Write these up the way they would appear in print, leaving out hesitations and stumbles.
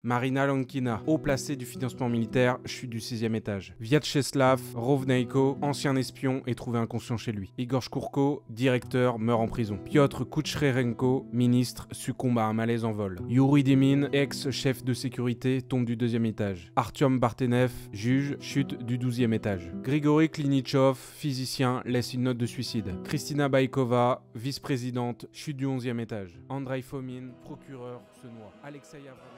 Marina Lankina, haut placé du financement militaire, chute du 6e étage. Vyacheslav Rovneiko, ancien espion, est trouvé inconscient chez lui. Igor Shkurko, directeur, meurt en prison. Piotr Kuchrerenko, ministre, succombe à un malaise en vol. Yuri Demin, ex-chef de sécurité, tombe du 2e étage. Artyom Bartenev, juge, chute du 12e étage. Grigory Klinichov, physicien, laisse une note de suicide. Kristina Baikova, vice-présidente, chute du 11e étage. Andrei Fomin, procureur, se noie. Alexei Avramenko.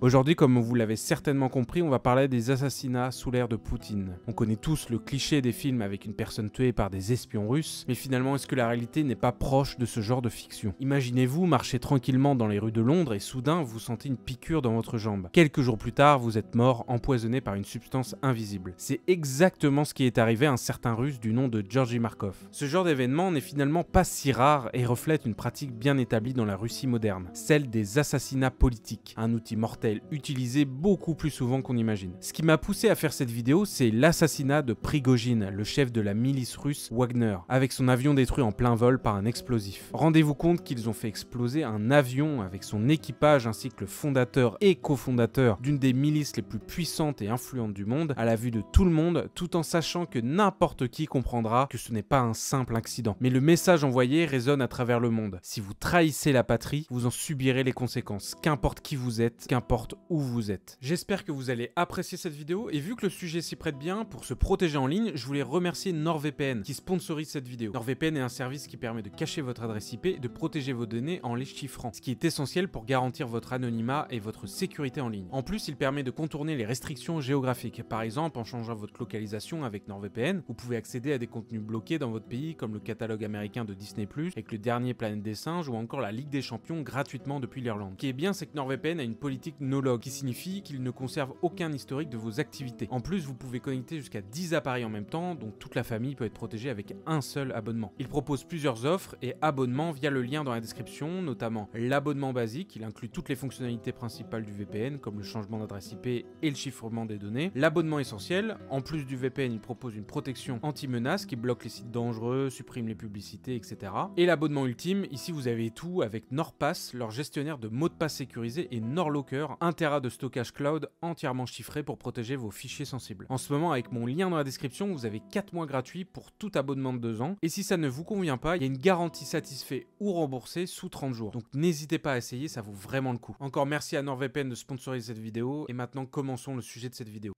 Aujourd'hui, comme vous l'avez certainement compris, on va parler des assassinats sous l'ère de Poutine. On connaît tous le cliché des films avec une personne tuée par des espions russes, mais finalement, est-ce que la réalité n'est pas proche de ce genre de fiction? Imaginez-vous marcher tranquillement dans les rues de Londres et soudain, vous sentez une piqûre dans votre jambe. Quelques jours plus tard, vous êtes mort, empoisonné par une substance invisible. C'est exactement ce qui est arrivé à un certain russe du nom de Georgi Markov. Ce genre d'événement n'est finalement pas si rare et reflète une pratique bien établie dans la Russie moderne, celle des assassinats politiques, un outil mortel utilisé beaucoup plus souvent qu'on imagine. Ce qui m'a poussé à faire cette vidéo, c'est l'assassinat de Prigojine, le chef de la milice russe Wagner, avec son avion détruit en plein vol par un explosif. Rendez-vous compte qu'ils ont fait exploser un avion avec son équipage ainsi que le fondateur et cofondateur d'une des milices les plus puissantes et influentes du monde, à la vue de tout le monde, tout en sachant que n'importe qui comprendra que ce n'est pas un simple accident. Mais le message envoyé résonne à travers le monde. Si vous trahissez la patrie, vous en subirez les conséquences, qu'importe qui vous êtes, qu'importe où vous êtes. J'espère que vous allez apprécier cette vidéo et vu que le sujet s'y prête bien, pour se protéger en ligne, je voulais remercier NordVPN qui sponsorise cette vidéo. NordVPN est un service qui permet de cacher votre adresse IP et de protéger vos données en les chiffrant, ce qui est essentiel pour garantir votre anonymat et votre sécurité en ligne. En plus, il permet de contourner les restrictions géographiques. Par exemple, en changeant votre localisation avec NordVPN, vous pouvez accéder à des contenus bloqués dans votre pays comme le catalogue américain de Disney+, avec le dernier Planète des Singes ou encore la Ligue des Champions gratuitement depuis l'Irlande. Ce qui est bien, c'est que NordVPN a une politique no-log qui signifie qu'il ne conserve aucun historique de vos activités. En plus, vous pouvez connecter jusqu'à 10 appareils en même temps, donc toute la famille peut être protégée avec un seul abonnement. Il propose plusieurs offres et abonnements via le lien dans la description, notamment l'abonnement basique, il inclut toutes les fonctionnalités principales du VPN, comme le changement d'adresse IP et le chiffrement des données. L'abonnement essentiel, en plus du VPN, il propose une protection anti-menace qui bloque les sites dangereux, supprime les publicités, etc. Et l'abonnement ultime, ici vous avez tout avec NordPass, leur gestionnaire de mots de passe sécurisés, et NordLocker, 1 Tera de stockage cloud entièrement chiffré pour protéger vos fichiers sensibles. En ce moment, avec mon lien dans la description, vous avez 4 mois gratuits pour tout abonnement de 2 ans. Et si ça ne vous convient pas, il y a une garantie satisfait ou remboursée sous 30 jours. Donc n'hésitez pas à essayer, ça vaut vraiment le coup. Encore merci à NordVPN de sponsoriser cette vidéo. Et maintenant, commençons le sujet de cette vidéo.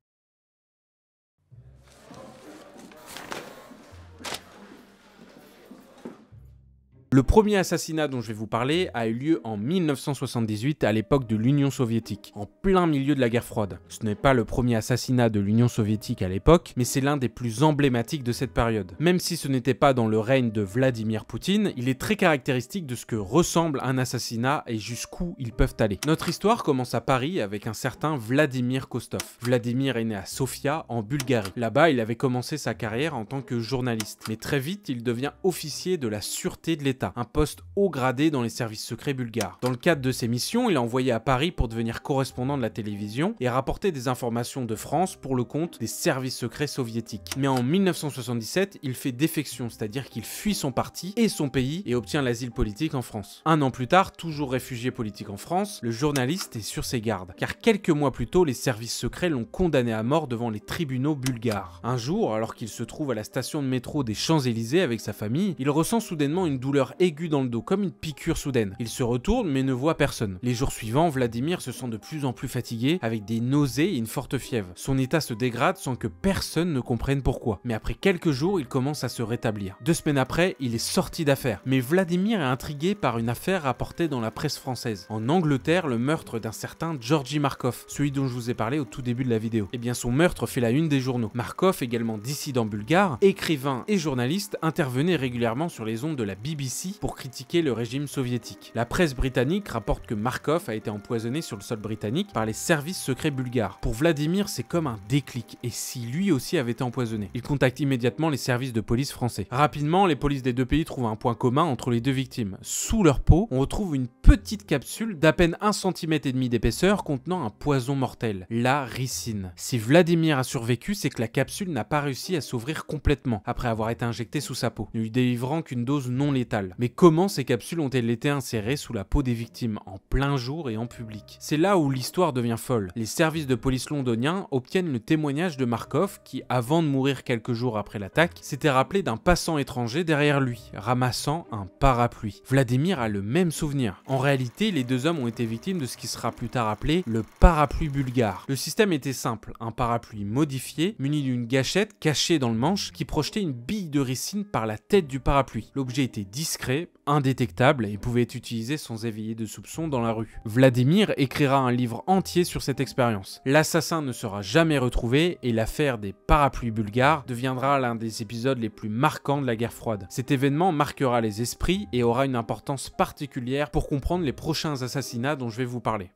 Le premier assassinat dont je vais vous parler a eu lieu en 1978 à l'époque de l'Union soviétique, en plein milieu de la guerre froide. Ce n'est pas le premier assassinat de l'Union soviétique à l'époque, mais c'est l'un des plus emblématiques de cette période. Même si ce n'était pas dans le règne de Vladimir Poutine, il est très caractéristique de ce que ressemble un assassinat et jusqu'où ils peuvent aller. Notre histoire commence à Paris avec un certain Vladimir Kostov. Vladimir est né à Sofia, en Bulgarie. Là-bas, il avait commencé sa carrière en tant que journaliste, mais très vite, il devient officier de la sûreté de l'État, un poste haut gradé dans les services secrets bulgares. Dans le cadre de ses missions, il est envoyé à Paris pour devenir correspondant de la télévision et rapporter des informations de France pour le compte des services secrets soviétiques. Mais en 1977, il fait défection, c'est-à-dire qu'il fuit son parti et son pays et obtient l'asile politique en France. Un an plus tard, toujours réfugié politique en France, le journaliste est sur ses gardes, car quelques mois plus tôt, les services secrets l'ont condamné à mort devant les tribunaux bulgares. Un jour, alors qu'il se trouve à la station de métro des Champs-Élysées avec sa famille, il ressent soudainement une douleur douleur aiguë dans le dos, comme une piqûre soudaine. Il se retourne mais ne voit personne. Les jours suivants, Vladimir se sent de plus en plus fatigué, avec des nausées et une forte fièvre. Son état se dégrade sans que personne ne comprenne pourquoi. Mais après quelques jours, il commence à se rétablir. 2 semaines après, il est sorti d'affaire. Mais Vladimir est intrigué par une affaire rapportée dans la presse française. En Angleterre, le meurtre d'un certain Georgi Markov, celui dont je vous ai parlé au tout début de la vidéo. Eh bien, son meurtre fait la une des journaux. Markov, également dissident bulgare, écrivain et journaliste, intervenait régulièrement sur les ondes de la BBC pour critiquer le régime soviétique. La presse britannique rapporte que Markov a été empoisonné sur le sol britannique par les services secrets bulgares. Pour Vladimir, c'est comme un déclic, et si lui aussi avait été empoisonné. Il contacte immédiatement les services de police français. Rapidement, les polices des deux pays trouvent un point commun entre les deux victimes. Sous leur peau, on retrouve une petite capsule d'à peine 1,5 cm d'épaisseur contenant un poison mortel, la ricine. Si Vladimir a survécu, c'est que la capsule n'a pas réussi à s'ouvrir complètement après avoir été injectée sous sa peau, ne lui délivrant qu'une dose non létale. Mais comment ces capsules ont-elles été insérées sous la peau des victimes, en plein jour et en public? C'est là où l'histoire devient folle. Les services de police londoniens obtiennent le témoignage de Markov qui, avant de mourir quelques jours après l'attaque, s'était rappelé d'un passant étranger derrière lui, ramassant un parapluie. Vladimir a le même souvenir. En réalité, les deux hommes ont été victimes de ce qui sera plus tard appelé le parapluie bulgare. Le système était simple, un parapluie modifié, muni d'une gâchette cachée dans le manche qui projetait une bille de ricine par la tête du parapluie. L'objet était discret, indétectable et pouvait être utilisé sans éveiller de soupçons dans la rue. Vladimir écrira un livre entier sur cette expérience. L'assassin ne sera jamais retrouvé et l'affaire des parapluies bulgares deviendra l'un des épisodes les plus marquants de la guerre froide. Cet événement marquera les esprits et aura une importance particulière pour comprendre les prochains assassinats dont je vais vous parler.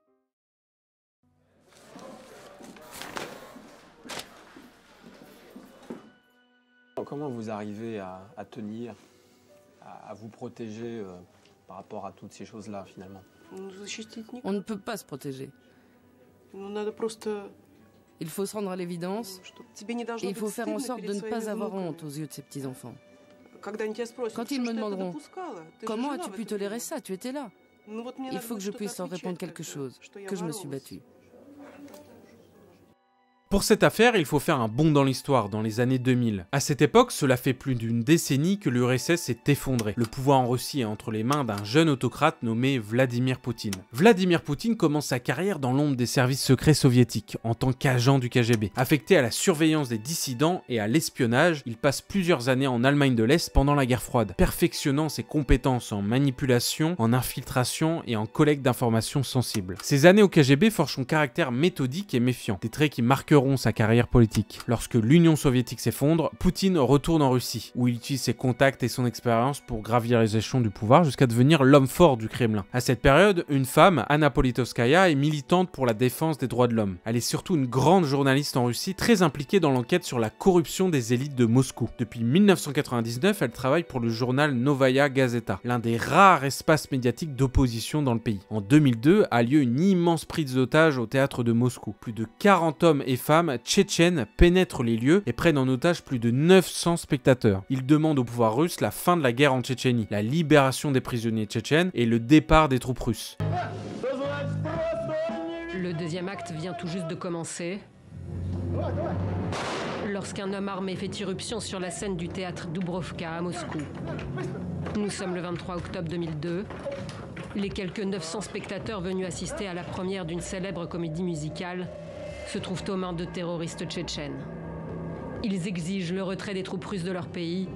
Comment vous arrivez à tenir, à vous protéger par rapport à toutes ces choses-là finalement? On ne peut pas se protéger. Il faut se rendre à l'évidence et il faut faire en sorte de ne pas avoir honte aux yeux de ces petits-enfants. Quand ils me demanderont « Comment as-tu pu tolérer ça? Tu étais là ?» Il faut que je puisse leur répondre quelque chose, que je me suis battue. Pour cette affaire, il faut faire un bond dans l'histoire, dans les années 2000. À cette époque, cela fait plus d'une décennie que l'URSS s'est effondré. Le pouvoir en Russie est entre les mains d'un jeune autocrate nommé Vladimir Poutine. Vladimir Poutine commence sa carrière dans l'ombre des services secrets soviétiques, en tant qu'agent du KGB. Affecté à la surveillance des dissidents et à l'espionnage, il passe plusieurs années en Allemagne de l'Est pendant la guerre froide, perfectionnant ses compétences en manipulation, en infiltration et en collecte d'informations sensibles. Ces années au KGB forgent son caractère méthodique et méfiant, des traits qui marqueront sa carrière politique. Lorsque l'Union soviétique s'effondre, Poutine retourne en Russie, où il utilise ses contacts et son expérience pour gravir les échelons du pouvoir jusqu'à devenir l'homme fort du Kremlin. À cette période, une femme, Anna Politkovskaya, est militante pour la défense des droits de l'homme. Elle est surtout une grande journaliste en Russie, très impliquée dans l'enquête sur la corruption des élites de Moscou. Depuis 1999, elle travaille pour le journal Novaya Gazeta, l'un des rares espaces médiatiques d'opposition dans le pays. En 2002 a lieu une immense prise d'otages au théâtre de Moscou. Plus de 40 hommes et femmes tchétchènes pénètrent les lieux et prennent en otage plus de 900 spectateurs. Ils demandent au pouvoir russe la fin de la guerre en Tchétchénie, la libération des prisonniers tchétchènes et le départ des troupes russes. Le deuxième acte vient tout juste de commencer. Lorsqu'un homme armé fait irruption sur la scène du théâtre Dubrovka à Moscou. Nous sommes le 23 octobre 2002. Les quelques 900 spectateurs venus assister à la première d'une célèbre comédie musicale se trouvent aux mains de terroristes tchétchènes. Ils exigent le retrait des troupes russes de leur pays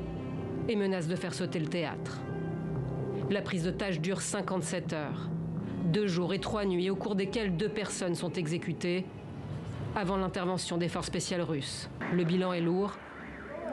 et menacent de faire sauter le théâtre. La prise d'otage dure 57 heures, 2 jours et 3 nuits au cours desquelles 2 personnes sont exécutées avant l'intervention des forces spéciales russes. Le bilan est lourd.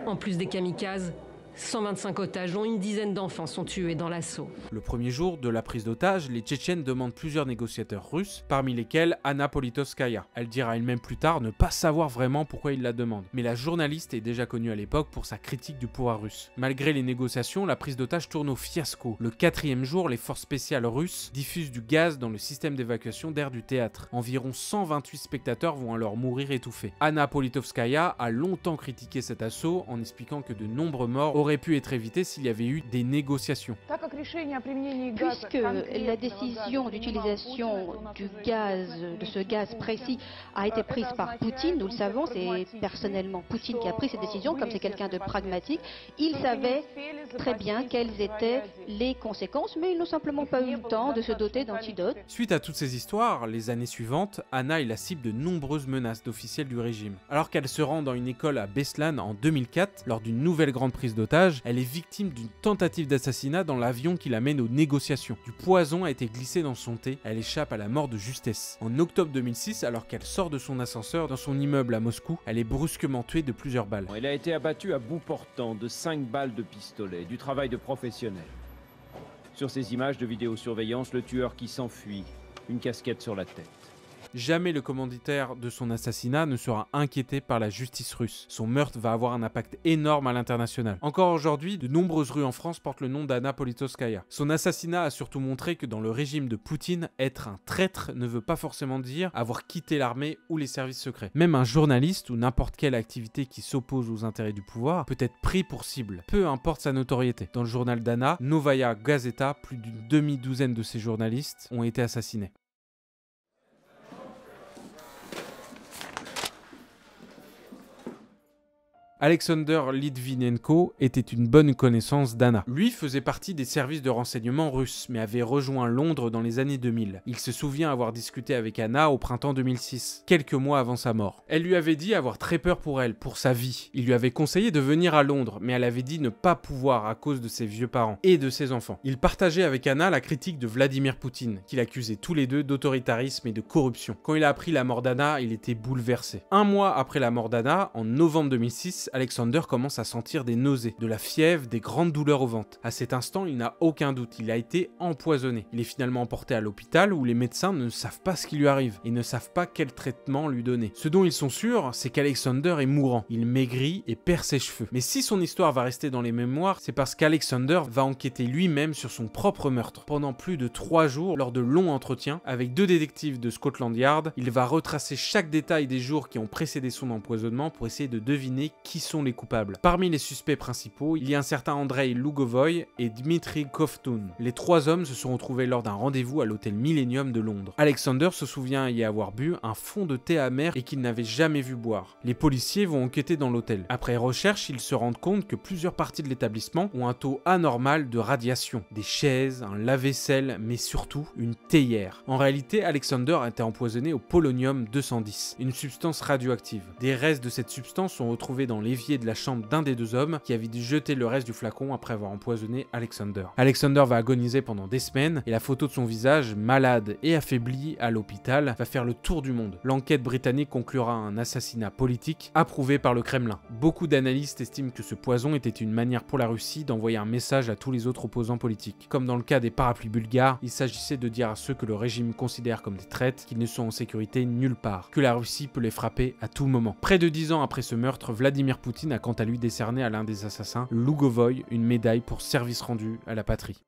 En plus des kamikazes, 125 otages, dont une dizaine d'enfants sont tués dans l'assaut. Le premier jour de la prise d'otage, les Tchétchènes demandent plusieurs négociateurs russes, parmi lesquels Anna Politkovskaya. Elle dira elle-même plus tard ne pas savoir vraiment pourquoi ils la demandent. Mais la journaliste est déjà connue à l'époque pour sa critique du pouvoir russe. Malgré les négociations, la prise d'otage tourne au fiasco. Le 4e jour, les forces spéciales russes diffusent du gaz dans le système d'évacuation d'air du théâtre. Environ 128 spectateurs vont alors mourir étouffés. Anna Politkovskaya a longtemps critiqué cet assaut en expliquant que de nombreux morts auraient aurait pu être évité s'il y avait eu des négociations. Puisque la décision d'utilisation de ce gaz précis a été prise par Poutine, nous le savons, c'est personnellement Poutine qui a pris cette décision, comme c'est quelqu'un de pragmatique, il savait très bien quelles étaient les conséquences, mais ils n'ont simplement pas eu le temps de se doter d'antidotes. Suite à toutes ces histoires, les années suivantes, Anna est la cible de nombreuses menaces d'officiels du régime. Alors qu'elle se rend dans une école à Beslan en 2004, lors d'une nouvelle grande prise d'otage, elle est victime d'une tentative d'assassinat dans l'avion qui l'amène aux négociations. Du poison a été glissé dans son thé, elle échappe à la mort de justesse. En octobre 2006, alors qu'elle sort de son ascenseur dans son immeuble à Moscou, elle est brusquement tuée de plusieurs balles. Elle a été abattue à bout portant de 5 balles de pistolet, du travail de professionnel. Sur ces images de vidéosurveillance, le tueur qui s'enfuit, une casquette sur la tête. Jamais le commanditaire de son assassinat ne sera inquiété par la justice russe. Son meurtre va avoir un impact énorme à l'international. Encore aujourd'hui, de nombreuses rues en France portent le nom d'Anna Politkovskaya. Son assassinat a surtout montré que dans le régime de Poutine, être un traître ne veut pas forcément dire avoir quitté l'armée ou les services secrets. Même un journaliste ou n'importe quelle activité qui s'oppose aux intérêts du pouvoir peut être pris pour cible, peu importe sa notoriété. Dans le journal d'Anna, Novaya Gazeta, plus d'une demi-douzaine de ses journalistes ont été assassinés. Alexander Litvinenko était une bonne connaissance d'Anna. Lui faisait partie des services de renseignement russes, mais avait rejoint Londres dans les années 2000. Il se souvient avoir discuté avec Anna au printemps 2006, quelques mois avant sa mort. Elle lui avait dit avoir très peur pour elle, pour sa vie. Il lui avait conseillé de venir à Londres, mais elle avait dit ne pas pouvoir à cause de ses vieux parents et de ses enfants. Il partageait avec Anna la critique de Vladimir Poutine, qu'il accusait tous les deux d'autoritarisme et de corruption. Quand il a appris la mort d'Anna, il était bouleversé. Un mois après la mort d'Anna, en novembre 2006, Alexander commence à sentir des nausées, de la fièvre, des grandes douleurs au ventre. À cet instant, il n'a aucun doute, il a été empoisonné. Il est finalement emporté à l'hôpital où les médecins ne savent pas ce qui lui arrive et ne savent pas quel traitement lui donner. Ce dont ils sont sûrs, c'est qu'Alexander est mourant. Il maigrit et perd ses cheveux. Mais si son histoire va rester dans les mémoires, c'est parce qu'Alexander va enquêter lui-même sur son propre meurtre. Pendant plus de 3 jours, lors de longs entretiens, avec 2 détectives de Scotland Yard, il va retracer chaque détail des jours qui ont précédé son empoisonnement pour essayer de deviner qui sont les coupables. Parmi les suspects principaux, il y a un certain Andrei Lugovoy et Dmitri Kovtun. Les 3 hommes se sont retrouvés lors d'un rendez-vous à l'hôtel Millennium de Londres. Alexander se souvient y avoir bu un fond de thé amer et qu'il n'avait jamais vu boire. Les policiers vont enquêter dans l'hôtel. Après recherche, ils se rendent compte que plusieurs parties de l'établissement ont un taux anormal de radiation. Des chaises, un lave-vaisselle, mais surtout une théière. En réalité, Alexander a été empoisonné au polonium 210, une substance radioactive. Des restes de cette substance sont retrouvés dans l'évier de la chambre d'un des 2 hommes qui avait dû jeter le reste du flacon après avoir empoisonné Alexander. Alexander va agoniser pendant des semaines et la photo de son visage, malade et affaibli à l'hôpital, va faire le tour du monde. L'enquête britannique conclura un assassinat politique approuvé par le Kremlin. Beaucoup d'analystes estiment que ce poison était une manière pour la Russie d'envoyer un message à tous les autres opposants politiques. Comme dans le cas des parapluies bulgares, il s'agissait de dire à ceux que le régime considère comme des traîtres qu'ils ne sont en sécurité nulle part, que la Russie peut les frapper à tout moment. Près de 10 ans après ce meurtre, Vladimir Poutine a quant à lui décerné à l'un des assassins, Lugovoy, une médaille pour service rendu à la patrie.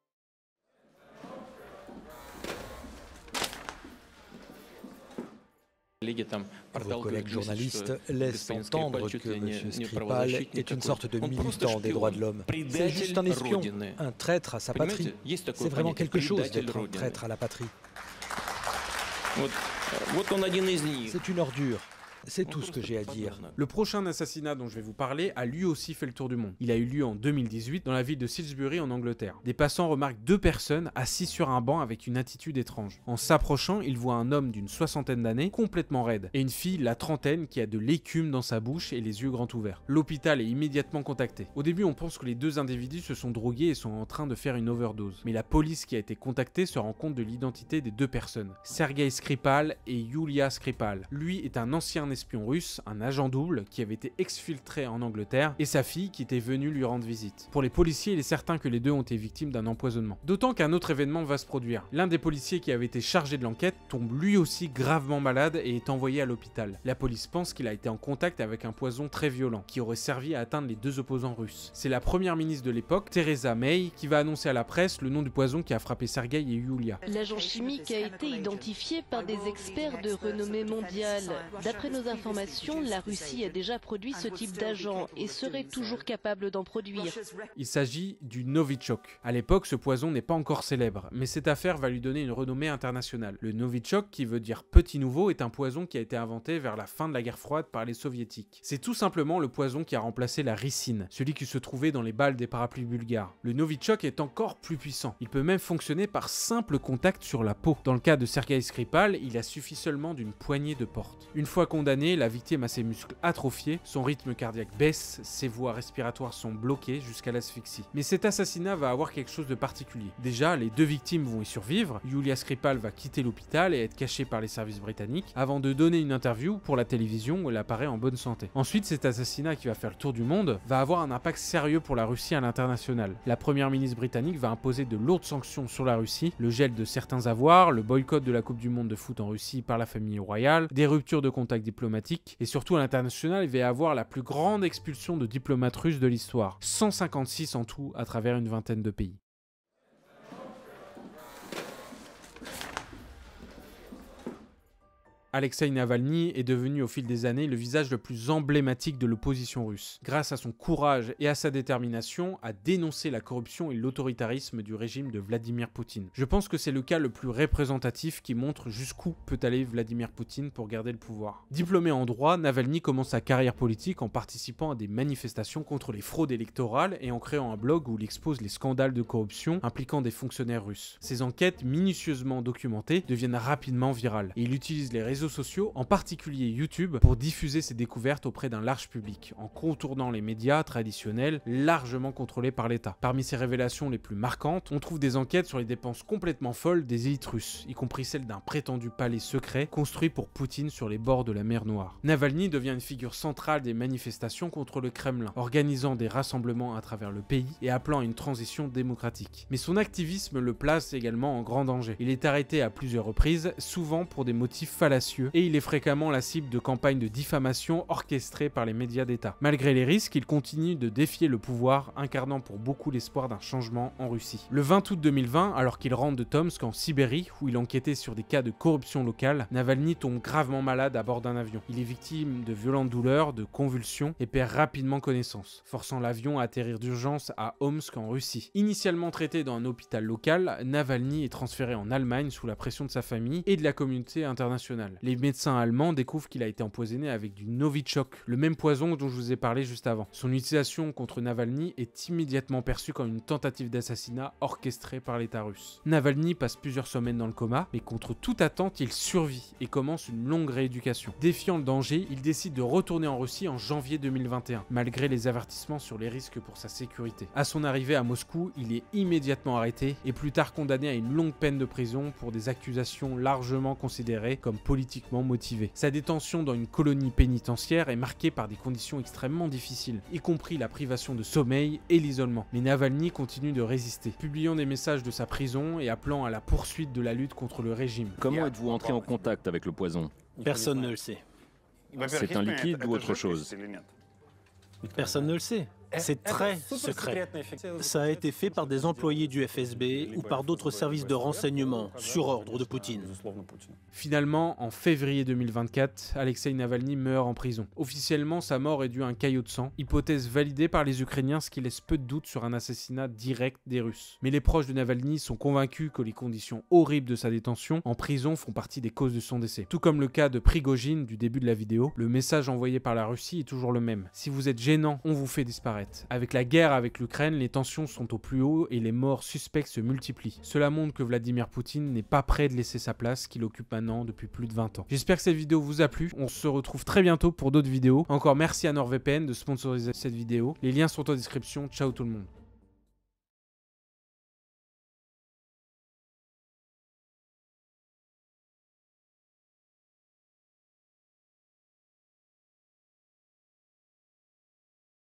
Vos collègues journalistes laissent entendre que M. Skripal est une sorte de militant des droits de l'homme. C'est juste un espion, un traître à sa patrie. C'est vraiment quelque chose d'être un traître à la patrie. C'est une ordure. C'est tout ce que j'ai à dire. Le prochain assassinat dont je vais vous parler a lui aussi fait le tour du monde. Il a eu lieu en 2018 dans la ville de Salisbury en Angleterre. Des passants remarquent 2 personnes assises sur un banc avec une attitude étrange. En s'approchant, ils voient un homme d'une 60aine d'années, complètement raide, et une fille, la trentaine, qui a de l'écume dans sa bouche et les yeux grands ouverts. L'hôpital est immédiatement contacté. Au début, on pense que les 2 individus se sont drogués et sont en train de faire une overdose. Mais la police qui a été contactée se rend compte de l'identité des 2 personnes. Sergei Skripal et Yulia Skripal. Lui est un ancien espion russe, un agent double qui avait été exfiltré en Angleterre, et sa fille qui était venue lui rendre visite. Pour les policiers, il est certain que les 2 ont été victimes d'un empoisonnement. D'autant qu'un autre événement va se produire. L'un des policiers qui avait été chargé de l'enquête tombe lui aussi gravement malade et est envoyé à l'hôpital. La police pense qu'il a été en contact avec un poison très violent, qui aurait servi à atteindre les 2 opposants russes. C'est la première ministre de l'époque, Theresa May, qui va annoncer à la presse le nom du poison qui a frappé Sergei et Yulia. L'agent chimique a été identifié par des experts de renommée mondiale. D'après nos nos informations, la Russie a déjà produit ce type d'agent et serait toujours capable d'en produire. Il s'agit du Novichok. À l'époque, ce poison n'est pas encore célèbre, mais cette affaire va lui donner une renommée internationale. Le Novichok, qui veut dire petit nouveau, est un poison qui a été inventé vers la fin de la guerre froide par les soviétiques. C'est tout simplement le poison qui a remplacé la ricine, celui qui se trouvait dans les balles des parapluies bulgares. Le Novichok est encore plus puissant. Il peut même fonctionner par simple contact sur la peau. Dans le cas de Sergueï Skripal, il a suffi seulement d'une poignée de porte. Une fois condamné, la victime a ses muscles atrophiés, son rythme cardiaque baisse, ses voies respiratoires sont bloquées jusqu'à l'asphyxie. Mais cet assassinat va avoir quelque chose de particulier. Déjà, les deux victimes vont y survivre. Yulia Skripal va quitter l'hôpital et être cachée par les services britanniques avant de donner une interview pour la télévision où elle apparaît en bonne santé. Ensuite, cet assassinat qui va faire le tour du monde va avoir un impact sérieux pour la Russie à l'international. La première ministre britannique va imposer de lourdes sanctions sur la Russie, le gel de certains avoirs, le boycott de la Coupe du Monde de foot en Russie par la famille royale, des ruptures de contacts diplomatiques, et surtout à l'international, il va y avoir la plus grande expulsion de diplomates russes de l'histoire, 156 en tout à travers une vingtaine de pays. Alexeï Navalny est devenu au fil des années le visage le plus emblématique de l'opposition russe, grâce à son courage et à sa détermination à dénoncer la corruption et l'autoritarisme du régime de Vladimir Poutine. Je pense que c'est le cas le plus représentatif qui montre jusqu'où peut aller Vladimir Poutine pour garder le pouvoir. Diplômé en droit, Navalny commence sa carrière politique en participant à des manifestations contre les fraudes électorales et en créant un blog où il expose les scandales de corruption impliquant des fonctionnaires russes. Ces enquêtes minutieusement documentées deviennent rapidement virales et il utilise les réseaux sociaux, en particulier YouTube, pour diffuser ses découvertes auprès d'un large public, en contournant les médias traditionnels largement contrôlés par l'État. Parmi ses révélations les plus marquantes, on trouve des enquêtes sur les dépenses complètement folles des élites russes, y compris celle d'un prétendu palais secret construit pour Poutine sur les bords de la mer Noire. Navalny devient une figure centrale des manifestations contre le Kremlin, organisant des rassemblements à travers le pays et appelant à une transition démocratique. Mais son activisme le place également en grand danger. Il est arrêté à plusieurs reprises, souvent pour des motifs fallacieux, et il est fréquemment la cible de campagnes de diffamation orchestrées par les médias d'État. Malgré les risques, il continue de défier le pouvoir, incarnant pour beaucoup l'espoir d'un changement en Russie. Le 20 août 2020, alors qu'il rentre de Tomsk en Sibérie, où il enquêtait sur des cas de corruption locale, Navalny tombe gravement malade à bord d'un avion. Il est victime de violentes douleurs, de convulsions, et perd rapidement connaissance, forçant l'avion à atterrir d'urgence à Omsk en Russie. Initialement traité dans un hôpital local, Navalny est transféré en Allemagne sous la pression de sa famille et de la communauté internationale. Les médecins allemands découvrent qu'il a été empoisonné avec du Novichok, le même poison dont je vous ai parlé juste avant. Son utilisation contre Navalny est immédiatement perçue comme une tentative d'assassinat orchestrée par l'État russe. Navalny passe plusieurs semaines dans le coma, mais contre toute attente, il survit et commence une longue rééducation. Défiant le danger, il décide de retourner en Russie en janvier 2021, malgré les avertissements sur les risques pour sa sécurité. À son arrivée à Moscou, il est immédiatement arrêté et plus tard condamné à une longue peine de prison pour des accusations largement considérées comme politiquement motivé. Sa détention dans une colonie pénitentiaire est marquée par des conditions extrêmement difficiles, y compris la privation de sommeil et l'isolement. Mais Navalny continue de résister, publiant des messages de sa prison et appelant à la poursuite de la lutte contre le régime. Comment êtes-vous entré en contact avec le poison? Personne ne le sait. C'est un liquide ou autre chose? Personne ne le sait. C'est très secret. Ça a été fait par des employés du FSB ou par d'autres services de renseignement sur ordre de Poutine. Finalement, en février 2024, Alexeï Navalny meurt en prison. Officiellement, sa mort est due à un caillot de sang, hypothèse validée par les Ukrainiens, ce qui laisse peu de doute sur un assassinat direct des Russes. Mais les proches de Navalny sont convaincus que les conditions horribles de sa détention en prison font partie des causes de son décès. Tout comme le cas de Prigojine du début de la vidéo, le message envoyé par la Russie est toujours le même. Si vous êtes gênant, on vous fait disparaître. Avec la guerre avec l'Ukraine, les tensions sont au plus haut et les morts suspects se multiplient. Cela montre que Vladimir Poutine n'est pas prêt de laisser sa place qu'il occupe maintenant depuis plus de 20 ans. J'espère que cette vidéo vous a plu. On se retrouve très bientôt pour d'autres vidéos. Encore merci à NordVPN de sponsoriser cette vidéo. Les liens sont en description. Ciao tout le monde.